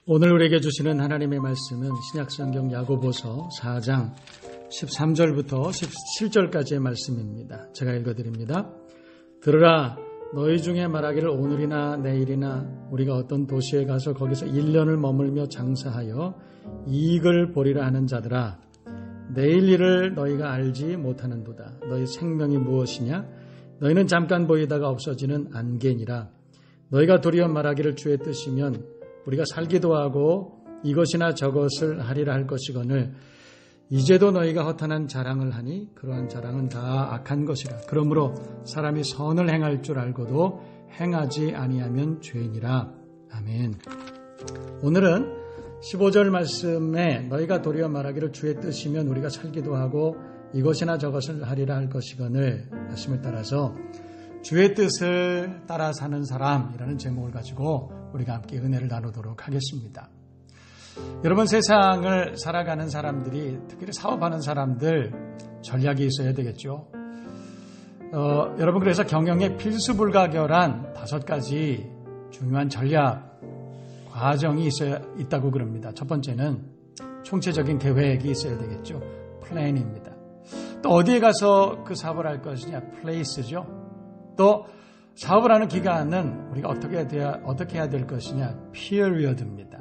오늘 우리에게 주시는 하나님의 말씀은 신약성경 야고보서 4장 13절부터 17절까지의 말씀입니다. 제가 읽어드립니다. 들으라, 너희 중에 말하기를 오늘이나 내일이나 우리가 어떤 도시에 가서 거기서 1년을 머물며 장사하여 이익을 보리라 하는 자들아, 내일 일을 너희가 알지 못하는도다. 너희 생명이 무엇이냐? 너희는 잠깐 보이다가 없어지는 안개니라. 너희가 도리어 말하기를 주의 뜻이면 우리가 살기도 하고 이것이나 저것을 하리라 할 것이거늘 이제도 너희가 허탄한 자랑을 하니 그러한 자랑은 다 악한 것이라. 그러므로 사람이 선을 행할 줄 알고도 행하지 아니하면 죄이니라. 아멘. 오늘은 15절 말씀에 너희가 도리어 말하기를 주의 뜻이면 우리가 살기도 하고 이것이나 저것을 하리라 할 것이거늘 말씀을 따라서 주의 뜻을 따라 사는 사람이라는 제목을 가지고 우리가 함께 은혜를 나누도록 하겠습니다. 여러분, 세상을 살아가는 사람들이, 특히 사업하는 사람들 전략이 있어야 되겠죠. 여러분, 그래서 경영에 필수불가결한 5가지 중요한 전략 과정이 있다고 그럽니다. 첫 번째는 총체적인 계획이 있어야 되겠죠. 플랜입니다. 또 어디에 가서 그 사업을 할 것이냐, 플레이스죠. 또 사업을 하는 기간은 우리가 어떻게 해야 될 것이냐, period입니다.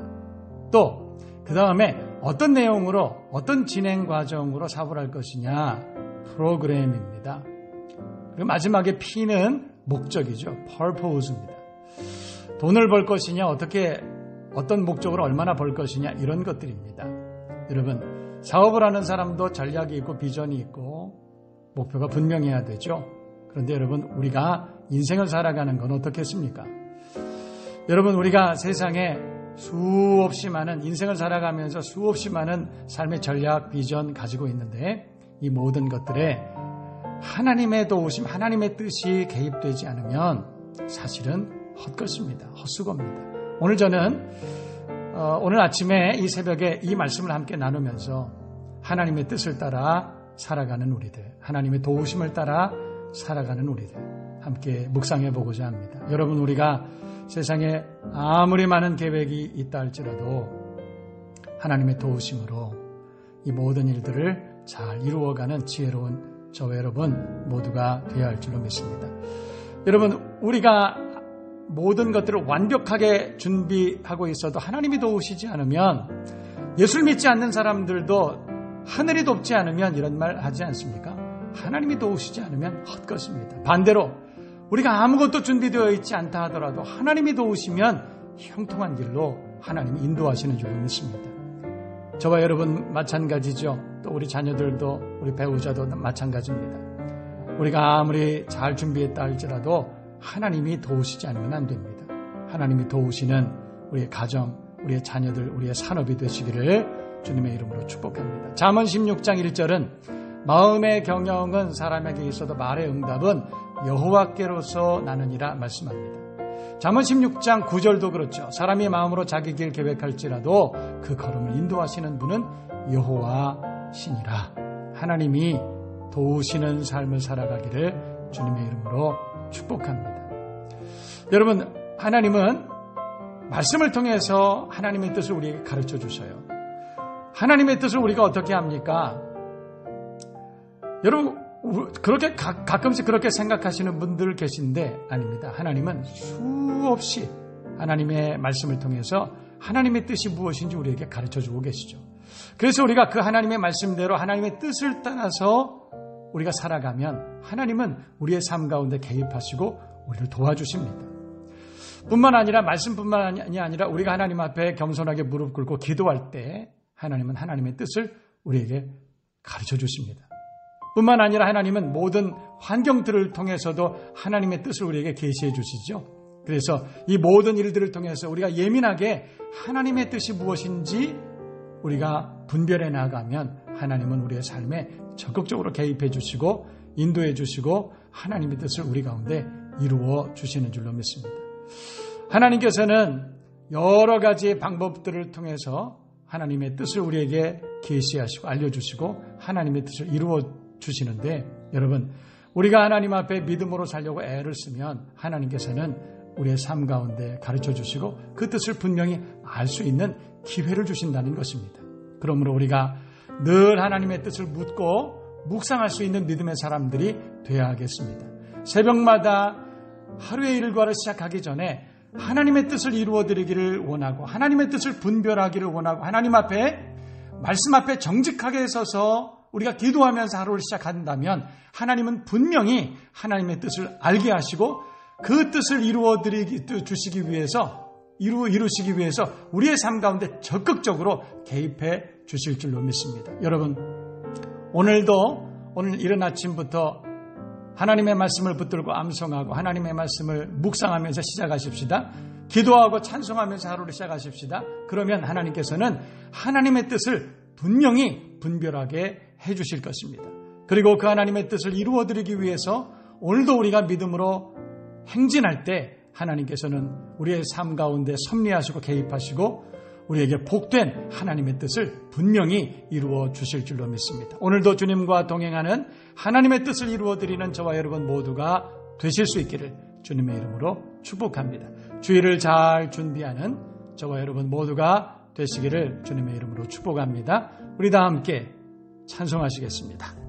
또 그 다음에 어떤 내용으로, 어떤 진행 과정으로 사업을 할 것이냐, 프로그램입니다. 그리고 마지막에 P는 목적이죠. purpose입니다. 돈을 벌 것이냐, 어떤 목적으로 얼마나 벌 것이냐, 이런 것들입니다. 여러분, 사업을 하는 사람도 전략이 있고 비전이 있고 목표가 분명해야 되죠. 그런데 여러분, 우리가 인생을 살아가는 건 어떻겠습니까? 여러분, 우리가 세상에 수없이 많은 인생을 살아가면서 수없이 많은 삶의 전략, 비전 가지고 있는데 이 모든 것들에 하나님의 도우심, 하나님의 뜻이 개입되지 않으면 사실은 헛것입니다. 헛수고입니다. 오늘 저는 오늘 아침에 이 새벽에 이 말씀을 함께 나누면서 하나님의 뜻을 따라 살아가는 우리들, 하나님의 도우심을 따라 살아가는 우리들 함께 묵상해 보고자 합니다. 여러분, 우리가 세상에 아무리 많은 계획이 있다 할지라도 하나님의 도우심으로 이 모든 일들을 잘 이루어가는 지혜로운 저와 여러분 모두가 되어야 할 줄로 믿습니다. 여러분, 우리가 모든 것들을 완벽하게 준비하고 있어도 하나님이 도우시지 않으면, 예수를 믿지 않는 사람들도 하늘이 돕지 않으면 이런 말 하지 않습니까? 하나님이 도우시지 않으면 헛것입니다. 반대로 우리가 아무것도 준비되어 있지 않다 하더라도 하나님이 도우시면 형통한 길로 하나님이 인도하시는 줄로 믿습니다. 저와 여러분 마찬가지죠. 또 우리 자녀들도, 우리 배우자도 마찬가지입니다. 우리가 아무리 잘 준비했다 할지라도 하나님이 도우시지 않으면 안 됩니다. 하나님이 도우시는 우리의 가정, 우리의 자녀들, 우리의 산업이 되시기를 주님의 이름으로 축복합니다. 잠언 16장 1절은 마음의 경영은 사람에게 있어도 말의 응답은 여호와께로서 나느니라 말씀합니다. 잠언 16장 9절도 그렇죠. 사람이 마음으로 자기 길 계획할지라도 그 걸음을 인도하시는 분은 여호와시니라. 하나님이 도우시는 삶을 살아가기를 주님의 이름으로 축복합니다. 여러분, 하나님은 말씀을 통해서 하나님의 뜻을 우리에게 가르쳐 주셔요. 하나님의 뜻을 우리가 어떻게 합니까? 여러분, 그렇게 가끔씩 그렇게 생각하시는 분들 계신데 아닙니다. 하나님은 수없이 하나님의 말씀을 통해서 하나님의 뜻이 무엇인지 우리에게 가르쳐주고 계시죠. 그래서 우리가 그 하나님의 말씀대로 하나님의 뜻을 따라서 우리가 살아가면 하나님은 우리의 삶 가운데 개입하시고 우리를 도와주십니다. 뿐만 아니라, 말씀뿐만이 아니라 우리가 하나님 앞에 겸손하게 무릎 꿇고 기도할 때 하나님은 하나님의 뜻을 우리에게 가르쳐 주십니다. 뿐만 아니라 하나님은 모든 환경들을 통해서도 하나님의 뜻을 우리에게 계시해 주시죠. 그래서 이 모든 일들을 통해서 우리가 예민하게 하나님의 뜻이 무엇인지 우리가 분별해 나가면 하나님은 우리의 삶에 적극적으로 개입해 주시고 인도해 주시고 하나님의 뜻을 우리 가운데 이루어 주시는 줄로 믿습니다. 하나님께서는 여러 가지 방법들을 통해서 하나님의 뜻을 우리에게 계시하시고 알려주시고 하나님의 뜻을 이루어 주시는데, 여러분, 우리가 하나님 앞에 믿음으로 살려고 애를 쓰면 하나님께서는 우리의 삶 가운데 가르쳐 주시고 그 뜻을 분명히 알 수 있는 기회를 주신다는 것입니다. 그러므로 우리가 늘 하나님의 뜻을 묻고 묵상할 수 있는 믿음의 사람들이 되어야 하겠습니다. 새벽마다 하루의 일과를 시작하기 전에 하나님의 뜻을 이루어드리기를 원하고 하나님의 뜻을 분별하기를 원하고 하나님 앞에 말씀 앞에 정직하게 서서 우리가 기도하면서 하루를 시작한다면 하나님은 분명히 하나님의 뜻을 알게 하시고 그 뜻을 이루시기 위해서 우리의 삶 가운데 적극적으로 개입해 주실 줄로 믿습니다. 여러분, 오늘 이른 아침부터 하나님의 말씀을 붙들고 암송하고 하나님의 말씀을 묵상하면서 시작하십시다. 기도하고 찬송하면서 하루를 시작하십시다. 그러면 하나님께서는 하나님의 뜻을 분명히 분별하게 해주실 것입니다. 그리고 그 하나님의 뜻을 이루어드리기 위해서 오늘도 우리가 믿음으로 행진할 때 하나님께서는 우리의 삶 가운데 섭리하시고 개입하시고 우리에게 복된 하나님의 뜻을 분명히 이루어 주실 줄로 믿습니다. 오늘도 주님과 동행하는 하나님의 뜻을 이루어드리는 저와 여러분 모두가 되실 수 있기를 주님의 이름으로 축복합니다. 주일을 잘 준비하는 저와 여러분 모두가 되시기를 주님의 이름으로 축복합니다. 우리 다 함께 찬송하시겠습니다.